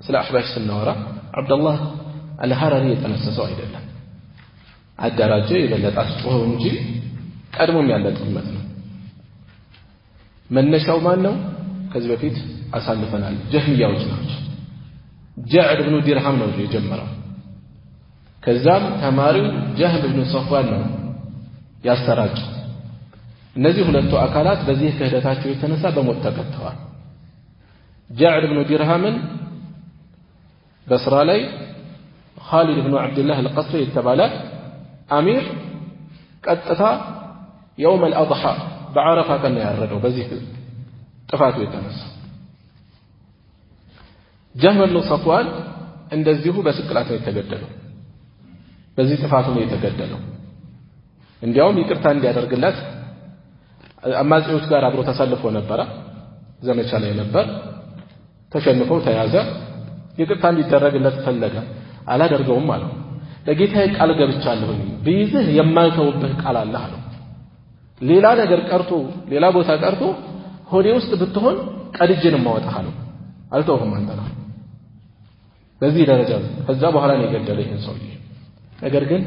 ስለ አህባሽ ስናወራ አብዱላህ አልሐራሪ የተነሰሰው አይደለም አዳራጀ የበለጠ አስጮኸው እንጂ ቀድሞም ያለ ጥመት ነው መነሻው ማን ነው ከዚህ በፊት አሳልፈናል ጀህሚያዎች ናቸው ጀዕድ ኢብኑ ዲርሃም ነው የጀመረው ከዛም ተማሪው ጀህም ኢብኑ ሶፍዋን ነው ያሰራጨው እነዚህ ሁለቱ አካላት በዚህ ክህደታቸው የተነሳ በሞት ተቀጥተዋል ጀዕድ ኢብኑ ዲርሃምን በስራ ላይ ኻሊድ ኢብኑ አብዱላህ አልቀስሪ የተባለ አሚር ቀጥታ يوم الأضحى بعرفة كان يعرضه بذي ጥፋቱ የተነሳ ጀህም ኢብኑ ሶፍዋን እንደዚሁ በስቅላት ነው የተገደለው በዚህ ጥፋቱ ነው የተገደለው እንዲያውም ይቅርታ እንዲያደርግለት አማጺዎች ጋር አብሮ ተሰልፎ ነበር ዘመቻ ላይ ነበር ተሸንፈው ተያዘ ይቅርታ እንዲደረግለት ፈለገ አላደርገውም አለው ለጌታዬ ቃል ገብቻለሁኝ ቢይዝህ የማልተውብህ ቃል አለ አለው ሌላ ነገር ቀርቶ ሌላ ቦታ ቀርቶ ሆዴ ውስጥ ብትሆን ቀድጄን ማወጣህ አለው አልተውህም አንተ ነው በዚህ ደረጃ ከዛ በኋላ ነው የገደለው ይሄን ሰውዬ ነገር ግን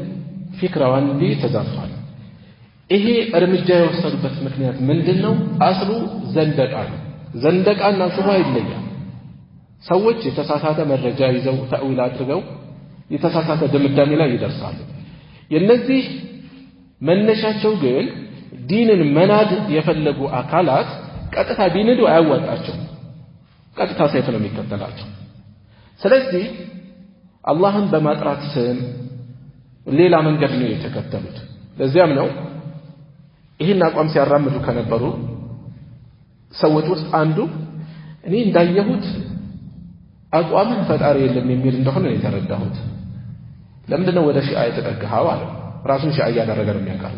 ፊክራው አንዴ ተዛፍቷል ይሄ እርምጃ የወሰዱበት ምክንያት ምንድነው አስሉ ዘንደቃና ሹብሃ ይለያል ሰዎች የተሳሳተ መረጃ ይዘው ተአዊል አድርገው የተሳሳተ ድምዳሜ ላይ ይደርሳሉ የነዚህ መነሻቸው ግን ዲንን መናድ የፈለጉ አካላት ቀጥታ ቢንዱ አያዋጣቸው ቀጥታ ሰይፍ ነው የሚከተላቸው ስለዚህ አላህን በማጥራት ስም ሌላ መንገድ ነው የተከተሉት ለዚያም ነው ይሄን አቋም ሲያራምዱ ከነበሩ ሰዎች ውስጥ አንዱ እኔ እንዳየሁት አቋምን ፈጣሪ የለም የሚል እንደሆነ ነው የተረዳሁት ለምንድነው ወደ ሺዓ የተጠጋኸው አለ ራሱን ሺዓ ያደረገ ነው የሚያውቀው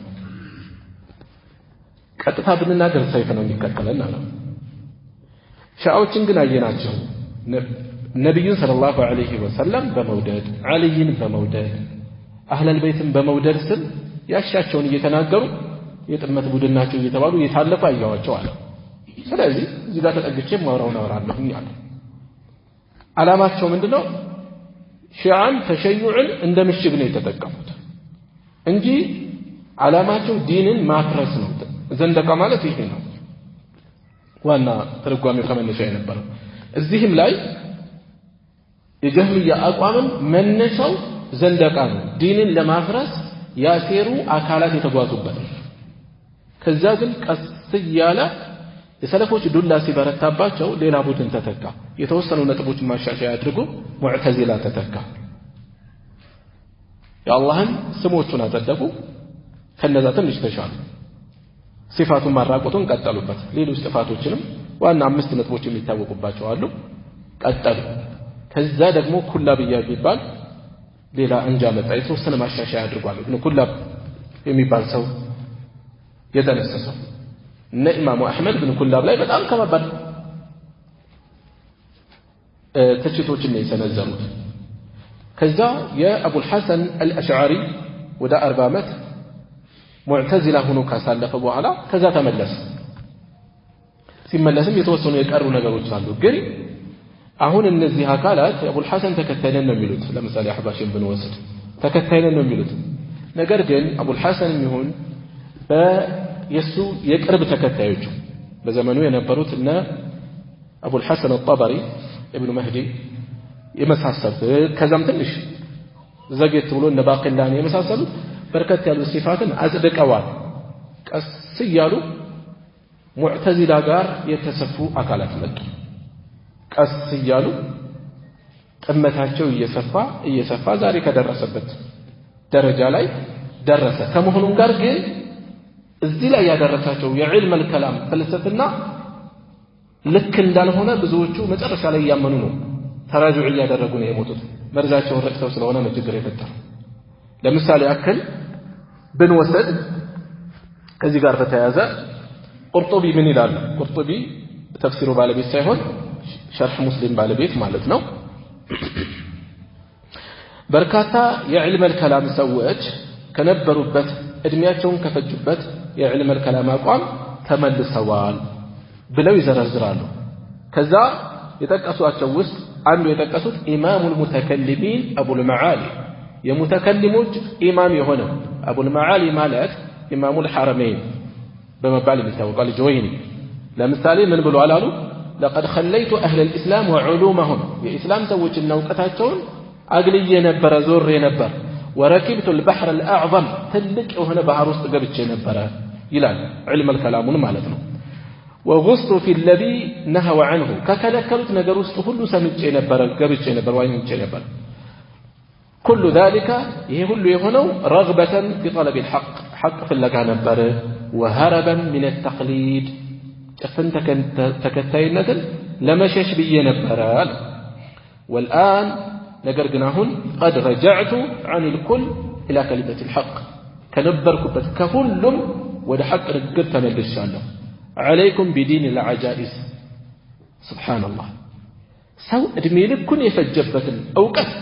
ቀጥታ ብንናገር ሰይፍ ነው የሚከተለን አለ ሺዓዎችን ግን አየናቸው ነብዩን ሰለላሁ ዐለይሂ ወሰለም በመውደድ አልይን በመውደድ አህለል ቤትን በመውደድ ስም ያሻቸውን እየተናገሩ የጥመት ቡድን ናቸው እየተባሉ የታለፈ አያዋቸው አለ ስለዚህ እዚህ ጋር ተጠግቼ ማውራውን አወራለሁኝ አለ ዓላማቸው ምንድነው ሺዓን ተሸዩዕን እንደ ምሽግ ነው የተጠቀሙት እንጂ ዓላማቸው ዲንን ማፍረስ ነው ዘንደቃ ማለት ይሄ ነው ዋና ትርጓሜው ከመነሻ የነበረው እዚህም ላይ የጀህሚያ አቋምን መነሻው ዘንደቃ ነው ዲንን ለማፍረስ ያሴሩ አካላት የተጓዙበት ከዛ ግን ቀስ ያለ የሰለፎች ዱላ ሲበረታባቸው ሌላ ቡድን ተተካ የተወሰኑ ነጥቦች ማሻሻያ አድርጎ ሙዕተዚላ ተተካ የአላህን ስሞቹን አጸደቁ ከነዛ ትንሽ ተሻሉ ሲፋቱን ማራቆቱን ቀጠሉበት ሌሎች ጥፋቶችንም ዋና 5 ነጥቦች የሚታወቁባቸው አሉ ቀጠሉ ከዛ ደግሞ ኩላብያ ቢባል ሌላ እንጃ መጣ የተወሰነ ማሻሻያ አድርጓል ግን ኩላብ የሚባል ሰው የተነሰሰው እነ ኢማሙ አህመድ ብን ኩላብ ላይ በጣም ከባድ ትችቶችን የሰነዘሩት ከዛ የአቡል ሐሰን አልአሽዓሪ ወደ 40 ዓመት ሙዕተዚላ ሆኖ ካሳለፈ በኋላ ከዛ ተመለሰ ሲመለስም የተወሰኑ የቀሩ ነገሮች አሉ ግን አሁን እነዚህ አካላት የአቡል ሐሰን ተከታይነን ነው የሚሉት ለምሳሌ አህባሽን ብንወስድ ተከታይነን ነው የሚሉት ነገር ግን አቡል ሐሰን ይሁን በየሱ የቅርብ ተከታዮቹ በዘመኑ የነበሩት እና አቡል ሐሰን አልጠበሪ ኢብኑ መህዲ የመሳሰሉት ከዛም ትንሽ ዘግየት ብሎ እነ ባቂላኒ የመሳሰሉት በርከት ያሉ ሲፋትን አጽድቀዋል ቀስ ይያሉ ሙዕተዚላ ጋር የተሰፉ አካላት መጡ ቀስ ይያሉ ጥመታቸው እየሰፋ ዛሬ ከደረሰበት ደረጃ ላይ ደረሰ ከመሆኑም ጋር ግን እዚህ ላይ ያደረሳቸው የዕልም الكلام ፍልስፍና ልክ እንዳልሆነ ብዙዎቹ መጨረሻ ላይ ያመኑ ነው ተራጁዕ ያደረጉ ነው የሞቱት መርዛቸው ረክተው ስለሆነ ነው ችግር የፈጠረው ለምሳሌ አከል ብንወስድ ከዚህ ጋር በተያያዘ ቁርጡቢ ምን ይላል ቁርጡቢ ተፍሲሩ ባለቤት ሳይሆን ሸርህ ሙስሊም ባለቤት ማለት ነው በርካታ የዕልም الكلام ሰዎች ከነበሩበት እድሜያቸውን ከፈጁበት የዕልም الكلام አቋም ተመልሰዋል ብለው ይዘረዝራሉ ከዛ يتقسواቸው ውስጥ አንዱ የተቀሱት ኢማሙል ሙተከሊሚን አቡል መዓሊ የሙተከሊሞች ኢማም የሆነው አቡል መዓሊ ማለት ኢማሙል ሐረመይን በመባል የሚታወቃል ጁወይኒ ለምሳሌ ምን ብሎ አላሉ لقد خليت اهل الاسلام وعلومهم የኢስላም ሰዎችና ዕውቀታቸውን አግልዬ ነበር ዞሬ ነበር وركبت البحر الاعظم ትልቅ የሆነ ባህር ውስጥ ገብቼ ነበር ይላል علم الكلام ማለት ነው وغصت في الذي نهوا عنه ከከለከሉት ነገር ውስጥ ሁሉ ሰምጬ ነበር ገብቼ ነበር ዋኝቼ ነበር كل ذلك ይሄ ሁሉ የሆነው رغبة في طلب الحق حق ፍለጋ ነበር وهربا من التقليد ጭፍን ተከታይነትን ለመሸሽ ብዬ ነበር والآن ነገር ግን አሁን قد رجعت عن الكل إلى كلمة الحق ከነበርኩበት ከሁሉም ወደ ሐቅ ንግግር ተመልሻለሁ عليكم بدين العجائز سبحان الله ሰው እድሜ ልኩን የፈጀበትን ዕውቀት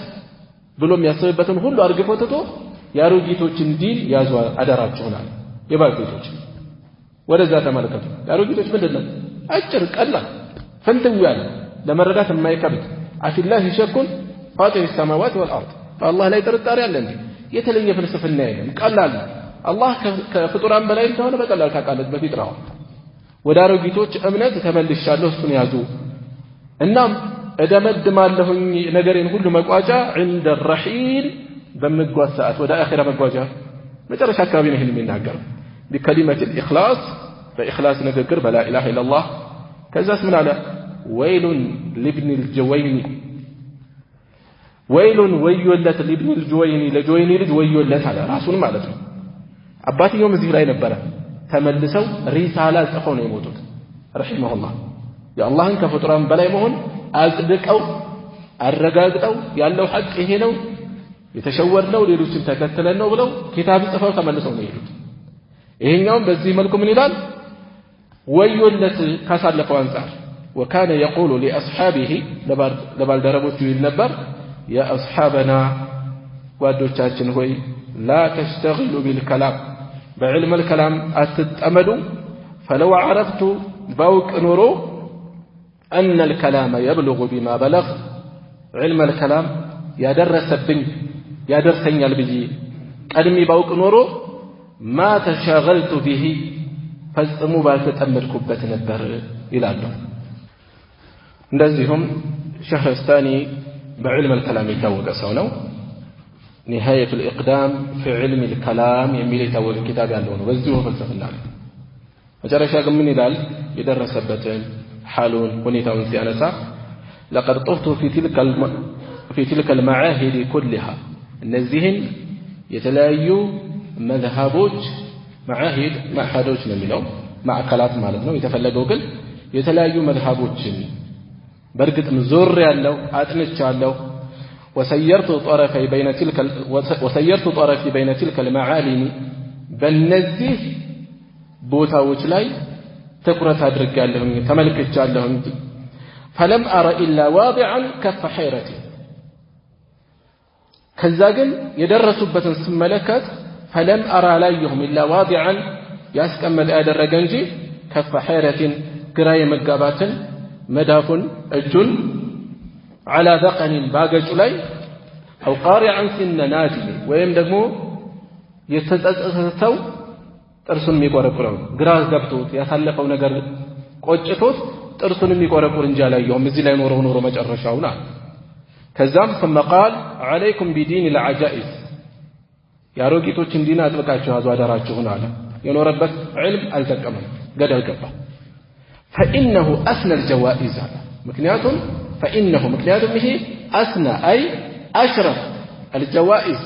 ብሎም ያሰበበትን ሁሉ አርግፎ ትቶ ያሮጊቶችን ዲን ያዙ አደራችሁናል የባልቴቶች ወደዛ ተመልከቱ ያሮጊቶች ምንድነው አጭር ቀላል ፈንተው ያለ ለመረዳት የማይከብድ አፊላህ ሸኩን ፋጢር السماوات والارض فالله ላይ ጥርጣሬ አለ እንዴ የተለየ ፍልስፍና የለም ቀላል አላህ ከፍጡራን በላይ እንደሆነ በቀላል ታውቃለች በፊጥራው ወደ አሮጊቶች እምነት ተመልሻለሁ እሱን ያዙ እናም እደመድማለሁኝ ነገሬን ሁሉ መቋጫ عند الرحيل በመጓዝ ሰዓት ወደ አኺራ መጓጃ መጨረሻ አካባቢ ነው ይሄን የሚናገረው بكلمة الإخلاص فإخلاص نذكر بلا إله إلا الله كذا اسمنا على ويل لابن الجويني ويل ويلت لابن الجويني لجويني لد ويلت على راسون مالته عباتي يوم زي لا ينبره تملسوا رسالة ጽፈው ነው የሞቱት رحمه الله يا الله انك فطران በላይ መሆን አጽድቀው አረጋግጠው ያለው ሐቅ ይሄ ነው የተሸወርነው ሌሎችን ተከተለን ነው ብለው ኪታብ ጽፈው ተመልሰው ነው የሄዱት ይሄኛው በዚህ መልኩ ምን ይላል ወይለት ካሳለፈው አንፃር وكان يقول لاصحابه ለባልደረቦቹ ይል ነበር يا اصحابنا ጓዶቻችን ሆይ لا تشتغلوا بالكلام بعلم الكلام اتتمدوا فلو عرفت باوق نورو ان الكلام يبلغ بما بلغ علم الكلام ያደርሰኛል ብዬ ቀድሜ ባውቅ ኖሮ ما تشاغلت به ፈጽሞ ባልተጠመድኩበት ነበር ይላሉ እንደዚሁም ሸህረስታኒ بعلم الكلام يتوقع ሰው ነው نهاية الإقدام في علم الكلام የሚል የታወቀ ኪታብ ያለው ነው በዚሁ ፍልስፍና ነው መጨረሻ ግን ምን ይላል የደረሰበትን حالون ሁኔታውን ሲያነሳ لقد طفت في تلك المعاهد كلها እነዚህን የተለያዩ መዝሃቦች معاهد معهዶች ነው የሚለው ማዕከላት ማለት ነው የተፈለገው ግን የተለያዩ መዝሃቦችን በርግጥም ዞር ያለው አጥንቻለሁ وسيرت طرفي بين تلك المعالم በእነዚህ ቦታዎች ላይ ትኩረት አድርጋለሁኝ ተመልክቻለሁኝ فلم أرى إلا واضعا كف حيرتي ከዛ ግን የደረሱበትን ስመለከት فلم أرى عليهم إلا واضعا ያስቀመጠ ያደረገ እንጂ كف حيرة ግራ የመጋባትን መዳፉን እጁን على ذقن باغچ ላይ أو قارعا سن ناجم ወይም ደግሞ የተጸጸተው ጥርሱን የሚቆረቁረው ግራ ገብቶት ያሳለፈው ነገር ቆጭቶት ጥርሱን የሚቆረቁር እንጂ አላየሁም እዚህ ላይ ኖሮ መጨረሻውና ከዛም ثم قال عليكم بدين العجائز ያሮጊቶችን ዲን አጥብቃችሁ ያዙ አደራችሁን አለ የኖረበት علم አልተቀመም ገደል ገባ فإنه أسنى الجوائز ምክንያቱም ይሄ أسنى أي أشرف الجوائز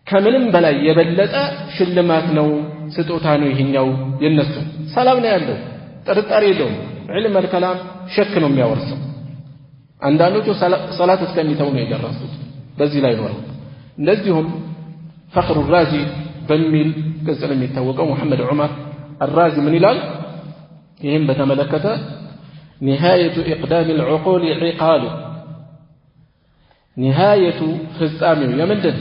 ከምንም በላይ የበለጠ ሽልማት ነው ስጦታ ነው ይሄኛው የነሱ ሰላም ነው ያለው ጥርጣሬ የለውም علم الكلام ሸክ ነው የሚያወርሰው አንዳንዶቹ ሶላት እስከሚተው ነው የደረሱት በዚህ ላይ ነው እንደዚሁም فخر الرازي በሚል ቅጽል የሚታወቀው محمد عمر الرازي ምን ይላል ይሄን በተመለከተ نهاية إقدام العقول عقال نهاية ፍጻሜው የምንድን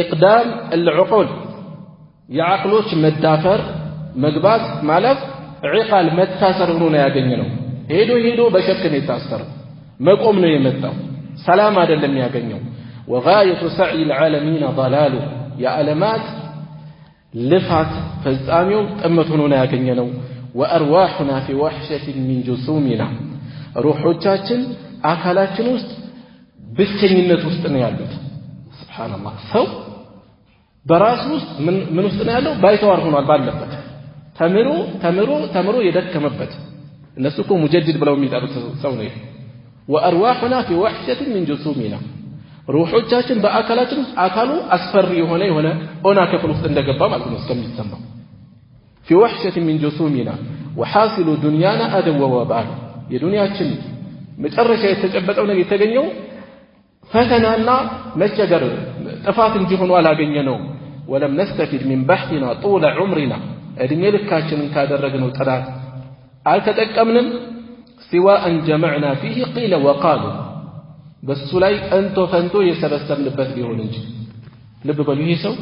إقدام العقول የዓቅሎች መዳፈር መግባት ማለፍ عقال መታሰር ሆኖ ነው ያገኘነው ሄዶ በሸክ ነው የታሰረው መቆም ነው የመጣው ሰላም አይደለም ያገኘው وغاية سعي العالمين ضلال يا علامات لفات فزاميو طمتوننا ያገኘነው وارواحنا في وحشة من جسومنا روحዎቻችን አካላችን ውስጥ ብቸኝነት ውስጥ ነው ያሉት ሱብሃንአላህ ሰው በራሱ ውስጥ ምን ውስጥ ነው ያለው ባይተዋር ሆኗል ባለበት ተምሮ የደከመበት እነሱ እኮ ሙጀድድ ብለው የሚጠሩት ሰው ነው وارواحنا في وحشة من جسومنا روحዎቻችን በአካላችን ውስጥ አካሉ አስፈሪ የሆነ ኦና ክፍል ውስጥ እንደገባ ማለት ነው እስከሚሰማው في وحشة من جسومنا وحاصل دنيانا أدو وبال የዱንያችን መጨረሻ የተጨበጠው ነገር የተገኘው ፈተናና መቸገር ጥፋት እንጂ ሆኖ አላገኘነው ولم نستفد من بحثنا طول عمرنا እድሜ ልካችንን ካደረግነው ጥራት አልተጠቀምንም سواء جمعنا فيه قيل وقالوا በሱ ላይ እንቶ ፈንቶ የሰበሰብንበት ቢሆን እንጂ ልብ በሉ ይሄ ሰው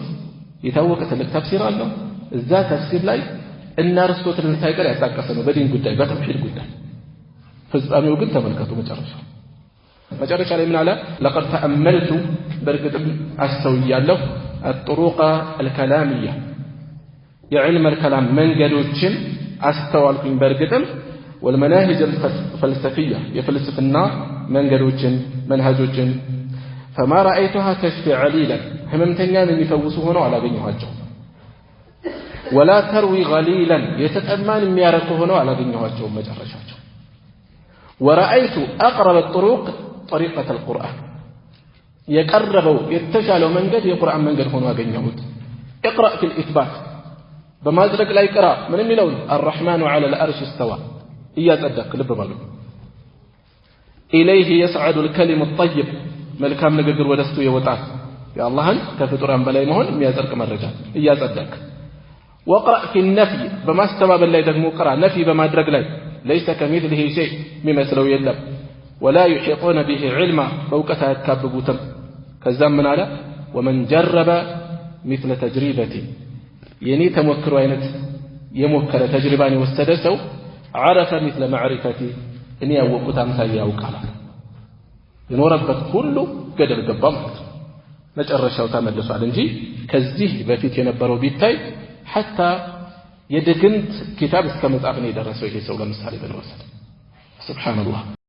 የታወቀ ትልቅ ተፍሲር አለው እዛ ተፍሲር ላይ እና አርስቶትልን ሳይቀር ያጣቀሰ ነው በዲን ጉዳይ በተውሂድ ጉዳይ ፍጻሜው ግን ተመልከቱ መጨረሻ ላይ ምን አለ لقد تأملت በርግጥም አስተውያለሁ الطرق الكلامية የዕልም الكلام መንገዶችን አስተዋልኩኝ በርግጥም والمناهج الفلسفية يفلسفنا መንገዶችን መንሃጆችን فما رأيتها تشفي عليلا ህመምተኛን የሚፈውሱ ሆነው አላገኘኋቸው ولا تروي غليلا የተጠማን የሚያረኩ ሆነው አላገኘኋቸው መጨረሻቸው ورأيت أقرب الطرق طريقة القرآن يقربوا يتشالوا منجد يقرأن منجد هنا أغنيهود اقرأ في الإثبات بما أدرك لا يقرأ من الملون الرحمن على الأرش استوى إياد أدك لب ملو إليه يسعد الكلم الطيب ملكام نقدر ودستو يوتعه يا الله كفتران بلاي مهون ميازرك من الرجال إياد أدك واقرأ في النفي بما استوى بالله دقمو قرأ نفي بما أدرك لا ليس كمثله شيء مما سلو يلب ولا يحيطون به علما بوكتها يتكاببوتم كالزام من على ومن جرب مثل تجربتي يني تمكر وينت يمكر تجرباني واستدسوا عرف مثل معرفتي إني أوقتها مثل يوقع ينوربت كله قدر قبامت نجأر الشوطة مدلسوا على نجي كالزيه بفيت ينبروا بيتاي حتى يدقنت كتاب اسكمت أغني درسوا إليه سولا مسالي بن وسد سبحان الله